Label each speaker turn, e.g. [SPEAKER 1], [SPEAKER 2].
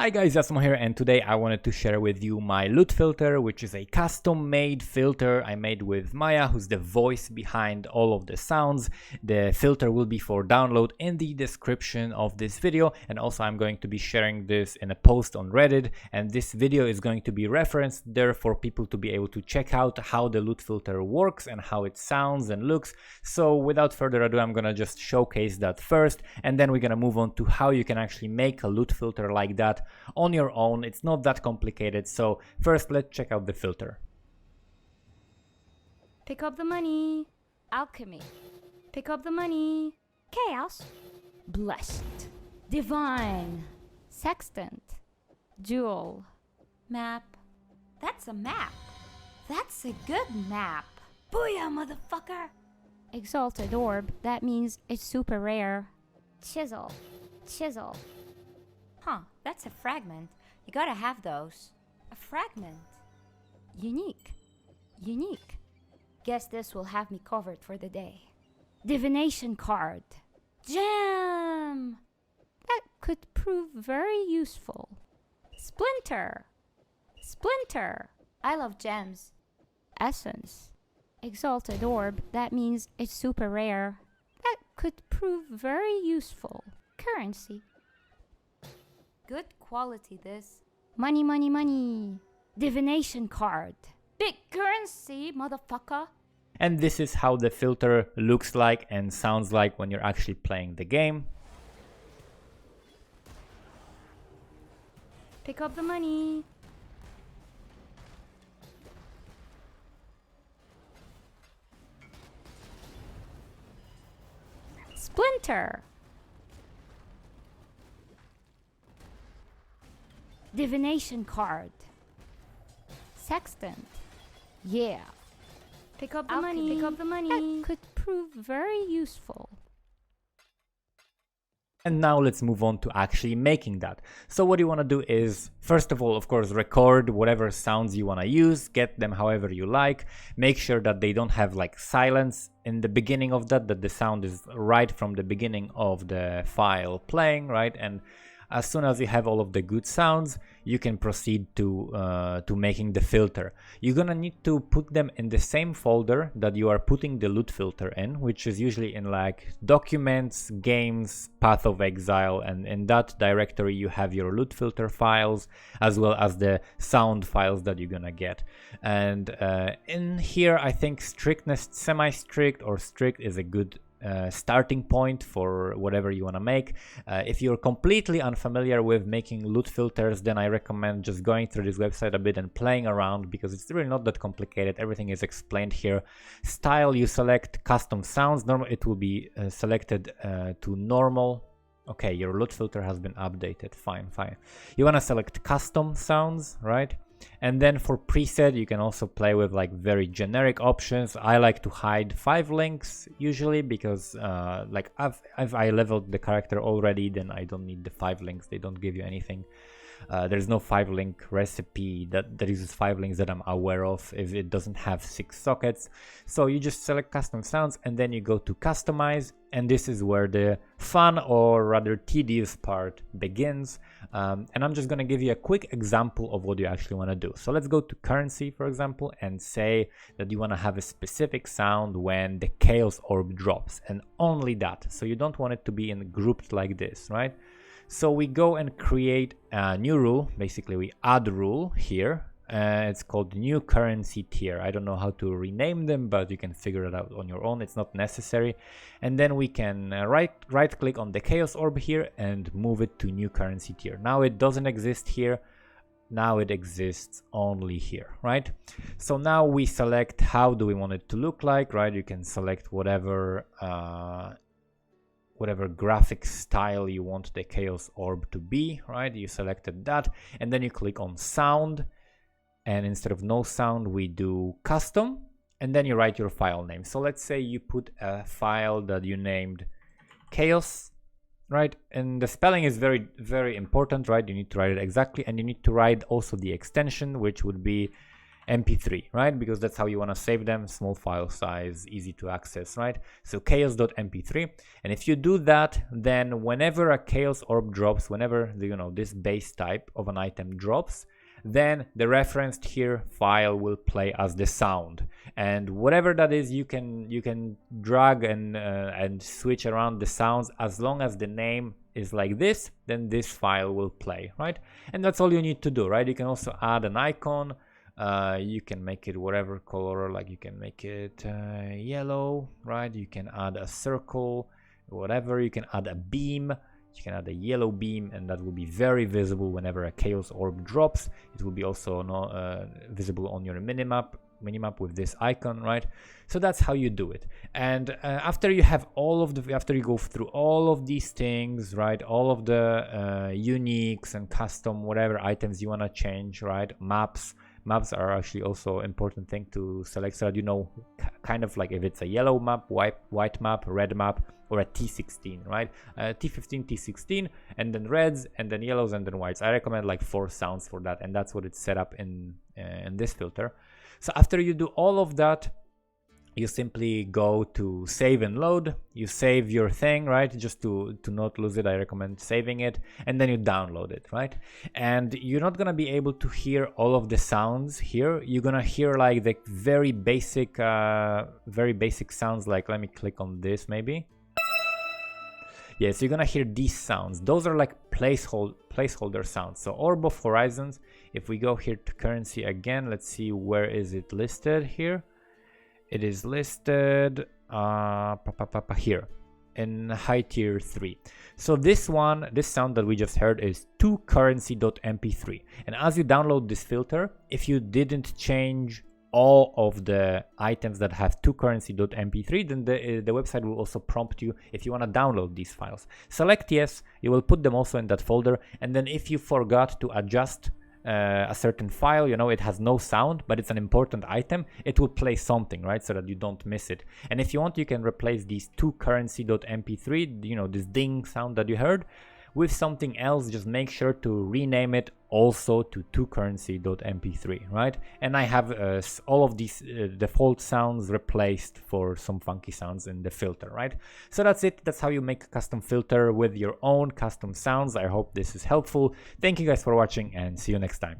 [SPEAKER 1] Hi guys, Yasumo here, and today I wanted to share with you my loot filter, which is a custom made filter I made with Maya, who's the voice behind all of the sounds. The filter will be for download in the description of this video, and also I'm going to be sharing this in a post on Reddit, and this video is going to be referenced there for people to be able to check out how the loot filter works and how it sounds and looks. So without further ado, I'm gonna just showcase that first, and then we're gonna move on to how you can actually make a loot filter like that on your own. It's not that complicated. So first, let's check out the filter.
[SPEAKER 2] Pick up the money. Alchemy. Pick up the money. Chaos. Blessed. Divine. Sextant. Jewel. Map. That's a map. That's a good map. Booyah, motherfucker. Exalted orb. That means it's super rare. Chisel. Chisel. Huh, that's a fragment. You gotta have those. A fragment. Unique. Unique. Guess this will have me covered for the day. Divination card. Gem! That could prove very useful. Splinter. Splinter. I love gems. Essence. Exalted orb. That means it's super rare. That could prove very useful. Currency. Good quality this. Money, money, money. Divination card. Big currency, motherfucker.
[SPEAKER 1] And this is how the filter looks like and sounds like when you're actually playing the game.
[SPEAKER 2] Pick up the money. Splinter. Divination card. Sextant. Yeah. Pick up the money. Pick up the money. That could prove very useful.
[SPEAKER 1] And now let's move on to actually making that. So what you want to do is, first of all, of course, record whatever sounds you want to use, get them however you like. Make sure that they don't have like silence in the beginning of that the sound is right from the beginning of the file playing, right? And as soon as you have all of the good sounds, you can proceed to making the filter. You're gonna need to put them in the same folder that you are putting the loot filter in, which is usually in like documents, games, path of exile, and in that directory you have your loot filter files as well as the sound files that you're gonna get. And in here, I think strictness, semi-strict or strict is a good starting point for whatever you want to make. If you're completely unfamiliar with making loot filters, then I recommend just going through this website a bit and playing around, because it's really not that complicated. Everything is explained here. Style, you select custom sounds. Normal, it will be selected to normal. Okay, your loot filter has been updated. Fine. You want to select custom sounds, right? And then for preset, you can also play with like very generic options. I like to hide 5 links usually because like if I leveled the character already, then I don't need the 5 links. They don't give you anything. There's no 5 link recipe that uses 5 links that I'm aware of if it doesn't have 6 sockets. So you just select custom sounds and then you go to customize, and this is where the fun or rather tedious part begins. And I'm just going to give you a quick example of what you actually want to do. So let's go to currency, for example, and say that you want to have a specific sound when the chaos orb drops, and only that. So you don't want it to be in grouped like this, right? So we go and create a new rule. Basically, we add rule here. It's called new currency tier. I don't know how to rename them, but you can figure it out on your own. It's not necessary. And then we can right click on the chaos orb here and move it to new currency tier. Now it doesn't exist here. Now it exists only here, right? So now we select how do we want it to look like, right? You can select whatever graphic style you want the chaos orb to be, right? You selected that, and then you click on sound, and instead of no sound we do custom, and then you write your file name. So let's say you put a file that you named chaos, right? And the spelling is very, very important, right? You need to write it exactly, and you need to write also the extension, which would be MP3, right? Because that's how you want to save them, small file size, easy to access, right? So chaos.mp3. And if you do that, then whenever a chaos orb drops, whenever this base type of an item drops, then the referenced here file will play as the sound, and whatever that is, you can drag and switch around the sounds. As long as the name is like this, then this file will play, right? And that's all you need to do, right? You can also add an icon. You can make it whatever color, like you can make it yellow, right? You can add a circle, whatever. You can add a beam. You can add a yellow beam, and that will be very visible whenever a chaos orb drops. It will be also visible on your minimap with this icon, right? So that's how you do it. And after you have after you go through all of these things, right? All of the uniques and custom whatever items you want to change, right? Maps are actually also important thing to select, so that you know kind of like if it's a yellow map, white map, red map, or a T16, right? T15, T16, and then reds, and then yellows, and then whites. I recommend like 4 sounds for that, and that's what it's set up in this filter. So after you do all of that, you simply go to save and load. You save your thing, right? Just to not lose it, I recommend saving it, and then you download it, right? And you're not gonna be able to hear all of the sounds here. You're gonna hear like the very basic sounds. Like, let me click on this maybe. Yeah, so you're gonna hear these sounds. Those are like placeholder sounds. So Orb of Horizons, if we go here to currency again, let's see, where is it listed here? It is listed here in high tier 3. So this sound that we just heard is 2currency.mp3. And as you download this filter, if you didn't change all of the items that have 2currency.mp3, then the website will also prompt you if you want to download these files. Select yes, you will put them also in that folder, and then if you forgot to adjust a certain file, it has no sound, but it's an important item, it will play something, right? So that you don't miss it. And if you want, you can replace these 2currency.mp3, this ding sound that you heard, with something else. Just make sure to rename it also to 2currency.mp3, right? And I have all of these default sounds replaced for some funky sounds in the filter, right? So that's it. That's how you make a custom filter with your own custom sounds. I hope this is helpful. Thank you guys for watching, and see you next time.